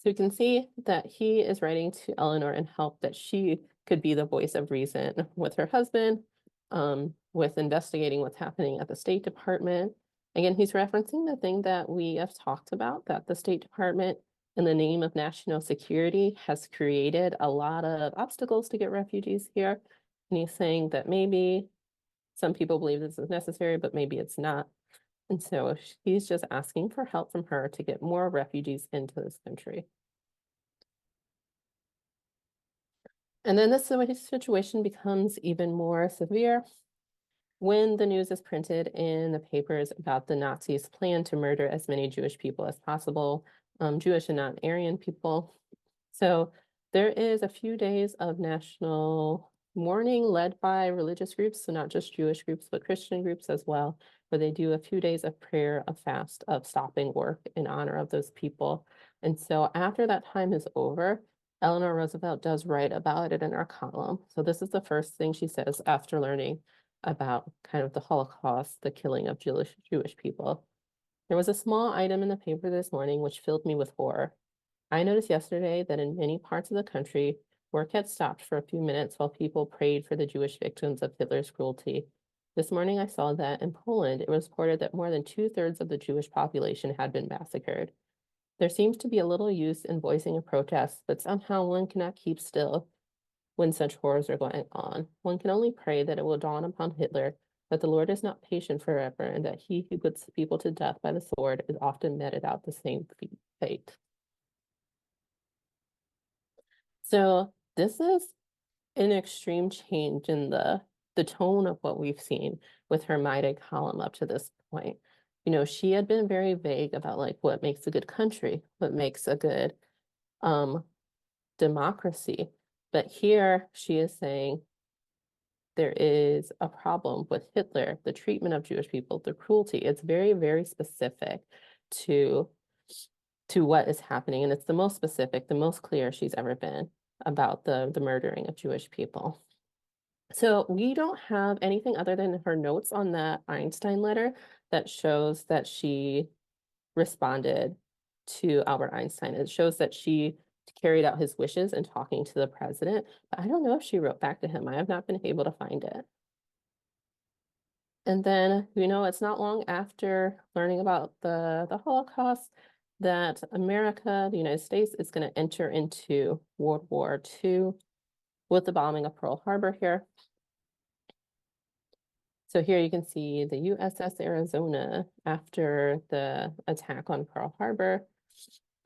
So you can see that he is writing to Eleanor in help that she could be the voice of reason with her husband, with investigating what's happening at the State Department. Again, he's referencing the thing that we have talked about, that the State Department, in the name of national security, has created a lot of obstacles to get refugees here. And he's saying that maybe some people believe this is necessary, but maybe it's not. And so he's just asking for help from her to get more refugees into this country. And then this situation becomes even more severe when the news is printed in the papers about the Nazis' plan to murder as many Jewish people as possible, Jewish and non-Aryan people. So there is a few days of national mourning led by religious groups, so not just Jewish groups, but Christian groups as well, where they do a few days of prayer, of fast, of stopping work in honor of those people. And so after that time is over, Eleanor Roosevelt does write about it in her column. So this is the first thing she says after learning about kind of the Holocaust, the killing of Jewish people. There was a small item in the paper this morning which filled me with horror. I noticed yesterday that in many parts of the country, work had stopped for a few minutes while people prayed for the Jewish victims of Hitler's cruelty. This morning, I saw that in Poland, it was reported that more than two-thirds of the Jewish population had been massacred. There seems to be a little use in voicing a protest, but somehow one cannot keep still when such horrors are going on. One can only pray that it will dawn upon Hitler that the Lord is not patient forever and that he who puts people to death by the sword is often meted out the same fate. So this is an extreme change in the tone of what we've seen with her Maida column up to this point. You know, she had been very vague about like what makes a good country, what makes a good um democracy. But here she is saying there is a problem with Hitler, the treatment of Jewish people, the cruelty. It's very, very specific to what is happening. And it's the most specific, the most clear she's ever been about the murdering of Jewish people. So we don't have anything other than her notes on that Einstein letter that shows that she responded to Albert Einstein. It shows that she carried out his wishes in talking to the president, but I don't know if she wrote back to him. I have not been able to find it. And then, you know, it's not long after learning about the Holocaust that America, the United States, is going to enter into World War II with the bombing of Pearl Harbor here. So here you can see the USS Arizona after the attack on Pearl Harbor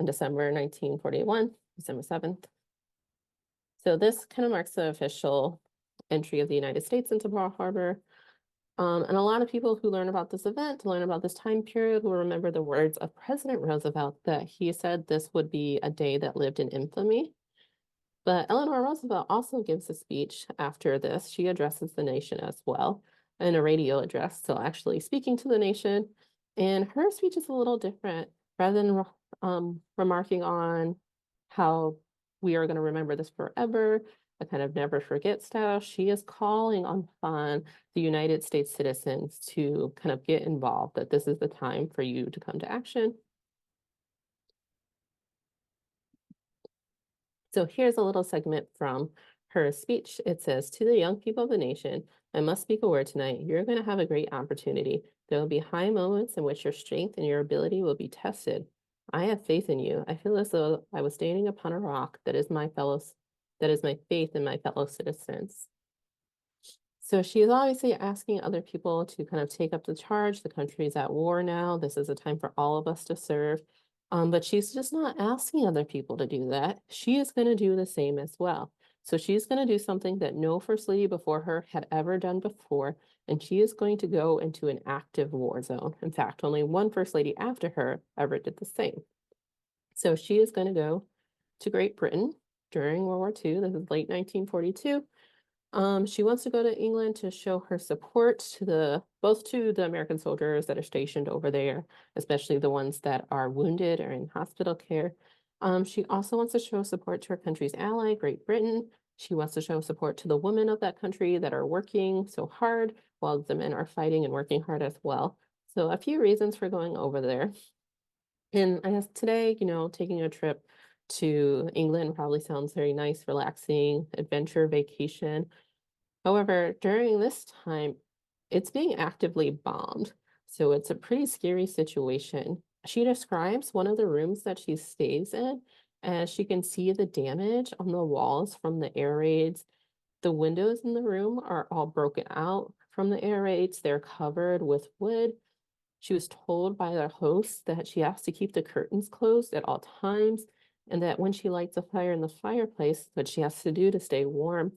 in December 1941, December 7th. So this kind of marks the official entry of the United States into Pearl Harbor. And a lot of people who learn about this event, learn about this time period, will remember the words of President Roosevelt that he said this would be a day that lived in infamy. But Eleanor Roosevelt also gives a speech after this. She addresses the nation as well in a radio address, so actually speaking to the nation. And her speech is a little different. Rather than remarking on how we are going to remember this forever, a kind of never forget style, she is calling on the United States citizens to kind of get involved, that this is the time for you to come to action. So here's a little segment from her speech. It says, "To the young people of the nation, I must speak a word tonight. You're going to have a great opportunity. There will be high moments in which your strength and your ability will be tested. I have faith in you. I feel as though I was standing upon a rock that is my faith in my fellow citizens." So she is obviously asking other people to kind of take up the charge. The country is at war now. This is a time for all of us to serve. But she's just not asking other people to do that. She is going to do the same as well. So she's going to do something that no First Lady before her had ever done before, and she is going to go into an active war zone. In fact, only one First Lady after her ever did the same. So she is going to go to Great Britain during World War II. This is late 1942. She wants to go to England to show her support to both to the American soldiers that are stationed over there, especially the ones that are wounded or in hospital care. She also wants to show support to her country's ally, Great Britain. She wants to show support to the women of that country that are working so hard while the men are fighting and working hard as well. So a few reasons for going over there. And I guess today, you know, taking a trip to England probably sounds very nice, relaxing, adventure, vacation. However, during this time, it's being actively bombed. So it's a pretty scary situation. She describes one of the rooms that she stays in as she can see the damage on the walls from the air raids. The windows in the room are all broken out from the air raids. They're covered with wood. She was told by the host that she has to keep the curtains closed at all times, and that when she lights a fire in the fireplace, what she has to do to stay warm.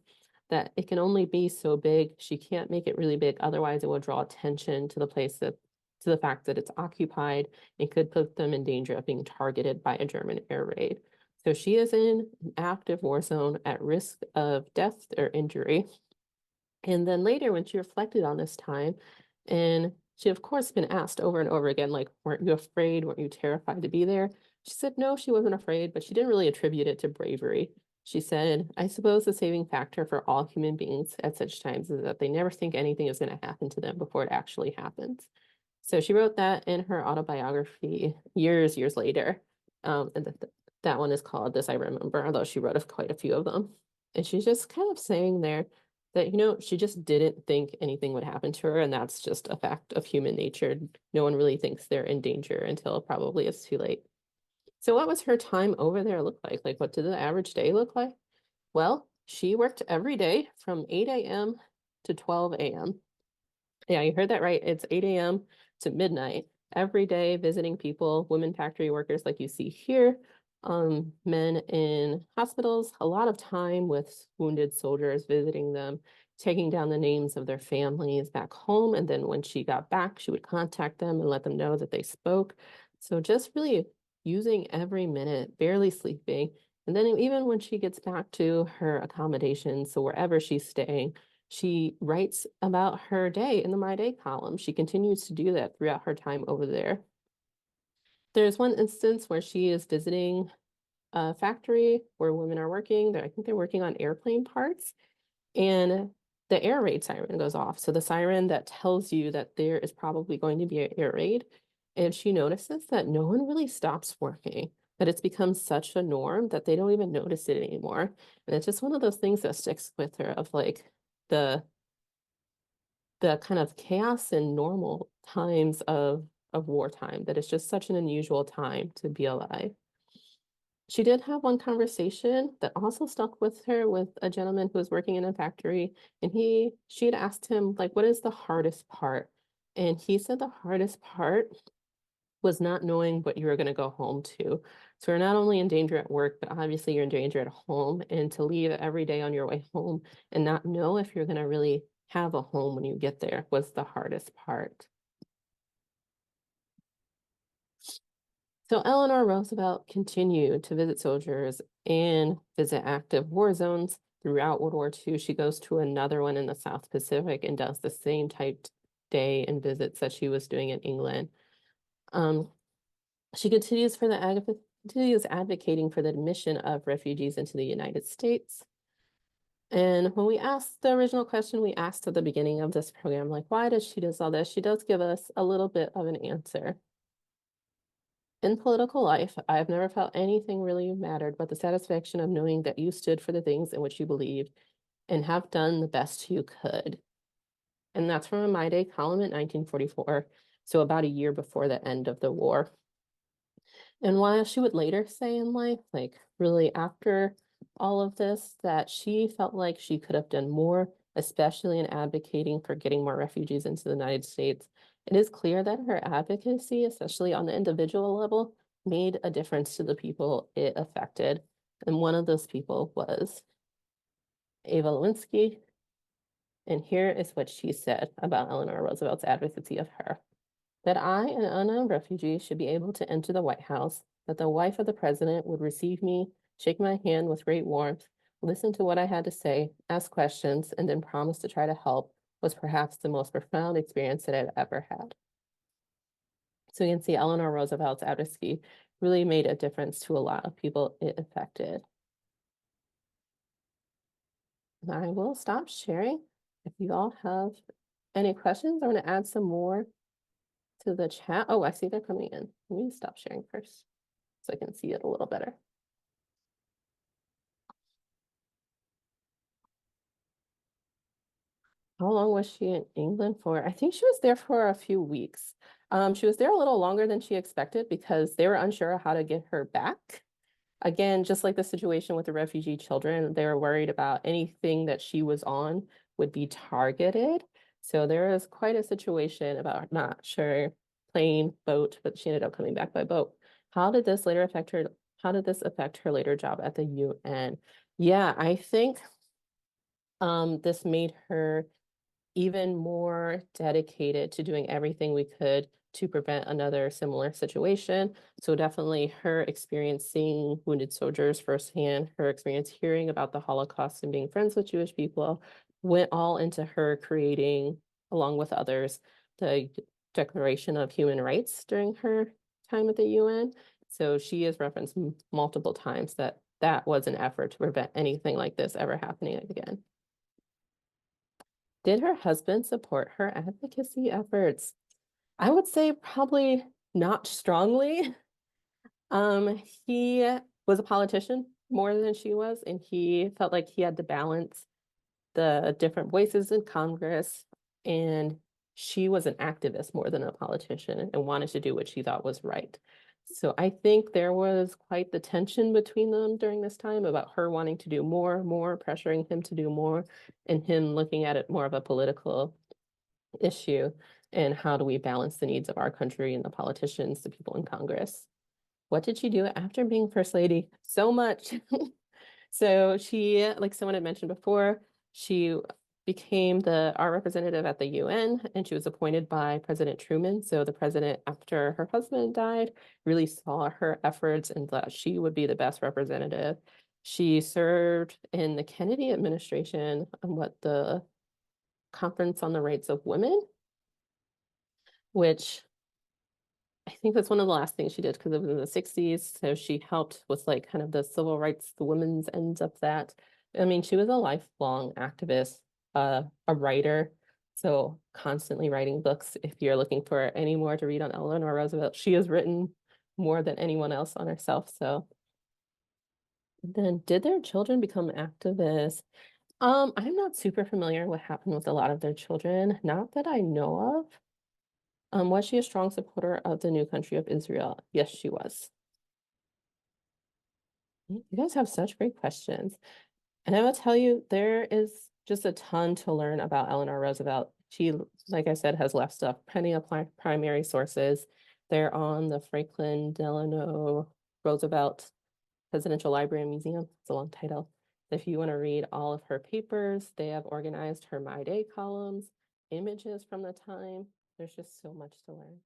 that it can only be so big. She can't make it really big, otherwise it will draw attention to the place that to the fact that it's occupied and could put them in danger of being targeted by a German air raid. So she is in an active war zone at risk of death or injury. And then later, when she reflected on this time, and she, of course, been asked over and over again, like, weren't you afraid? Weren't you terrified to be there? She said, no, she wasn't afraid, but she didn't really attribute it to bravery. She said, I suppose the saving factor for all human beings at such times is that they never think anything is going to happen to them before it actually happens. So she wrote that in her autobiography years later. And that one is called This I Remember, although she wrote quite a few of them. And she's just kind of saying there that, she just didn't think anything would happen to her, and that's just a fact of human nature. No one really thinks they're in danger until probably it's too late. So what was her time over there look like? Like, what did the average day look like? Well, she worked every day from 8 a.m. to 12 a.m. Yeah, you heard that right. It's 8 a.m. to midnight every day, visiting people, women factory workers like you see here, men in hospitals, a lot of time with wounded soldiers, visiting them, taking down the names of their families back home. And then when she got back, she would contact them and let them know that they spoke. So just really using every minute, barely sleeping. And then even when she gets back to her accommodation, so wherever she's staying, she writes about her day in the My Day column. She continues to do that throughout her time over there. There's one instance where she is visiting a factory where women are working. I think they're working on airplane parts, and the air raid siren goes off. So the siren that tells you that there is probably going to be an air raid. And she notices that no one really stops working, that it's become such a norm that they don't even notice it anymore. And it's just one of those things that sticks with her of like the kind of chaos and normal times of wartime, that it's just such an unusual time to be alive. She did have one conversation that also stuck with her with a gentleman who was working in a factory, and she had asked him, like, what is the hardest part? And he said the hardest part was not knowing what you were going to go home to. So you're not only in danger at work, but obviously you're in danger at home. And to leave every day on your way home and not know if you're going to really have a home when you get there was the hardest part. So Eleanor Roosevelt continued to visit soldiers and visit active war zones throughout World War II. She goes to another one in the South Pacific and does the same type day and visits that she was doing in England. Um, she continues advocating for the admission of refugees into the United States. And when we asked the original question we asked at the beginning of this program, like, why does she do all this? She does give us a little bit of an answer. In political life, I've never felt anything really mattered but the satisfaction of knowing that you stood for the things in which you believed and have done the best you could. And that's from a My Day column in 1944, so about a year before the end of the war. And while she would later say in life, like really after all of this, that she felt like she could have done more, especially in advocating for getting more refugees into the United States, it is clear that her advocacy, especially on the individual level, made a difference to the people it affected. And one of those people was Ava Lewinsky. And here is what she said about Eleanor Roosevelt's advocacy of her: that I, an unknown refugee, should be able to enter the White House, that the wife of the president would receive me, shake my hand with great warmth, listen to what I had to say, ask questions, and then promise to try to help was perhaps the most profound experience that I've ever had. So you can see Eleanor Roosevelt's advocacy really made a difference to a lot of people it affected. And I will stop sharing. If you all have any questions, I'm going to add some more to the chat. Oh, I see they're coming in. Let me stop sharing first so I can see it a little better. How long was she in England for? I think she was there for a few weeks. She was there a little longer than she expected because they were unsure how to get her back. Again, just like the situation with the refugee children, they were worried about anything that she was on would be targeted. So there was quite a situation about not sure plane, boat, but she ended up coming back by boat. How did this later affect her? How did this affect her later job at the UN? Yeah, I think This made her even more dedicated to doing everything we could to prevent another similar situation. So definitely her experience seeing wounded soldiers firsthand, her experience hearing about the Holocaust and being friends with Jewish people went all into her creating, along with others, the Declaration of Human Rights during her time at the UN. So she has referenced multiple times that that was an effort to prevent anything like this ever happening again. Did her husband support her advocacy efforts? I would say probably not strongly. He was a politician more than she was, and he felt like he had to balance the different voices in Congress, and she was an activist more than a politician and wanted to do what she thought was right. So I think there was quite the tension between them during this time about her wanting to do more, pressuring him to do more, and him looking at it more of a political issue. And how do we balance the needs of our country and the politicians, the people in Congress? What did she do after being First Lady? So much. So she, like someone had mentioned before, she became our representative at the UN, and she was appointed by President Truman. So the president, after her husband died, really saw her efforts and thought she would be the best representative. She served in the Kennedy administration on what the Conference on the Rights of Women, which I think that's one of the last things she did because it was in the 60s. So she helped with like kind of the civil rights, the women's ends of that. I mean, she was a lifelong activist, a writer. So constantly writing books. If you're looking for any more to read on Eleanor Roosevelt, she has written more than anyone else on herself. So then did their children become activists? I'm not super familiar what happened with a lot of their children, not that I know of. Was she a strong supporter of the new country of Israel? Yes, she was. You guys have such great questions. And I will tell you, there is just a ton to learn about Eleanor Roosevelt. She, like I said, has left stuff, plenty of primary sources. They're on the Franklin Delano Roosevelt Presidential Library and Museum. It's a long title. If you want to read all of her papers, they have organized her My Day columns, images from the time. There's just so much to learn.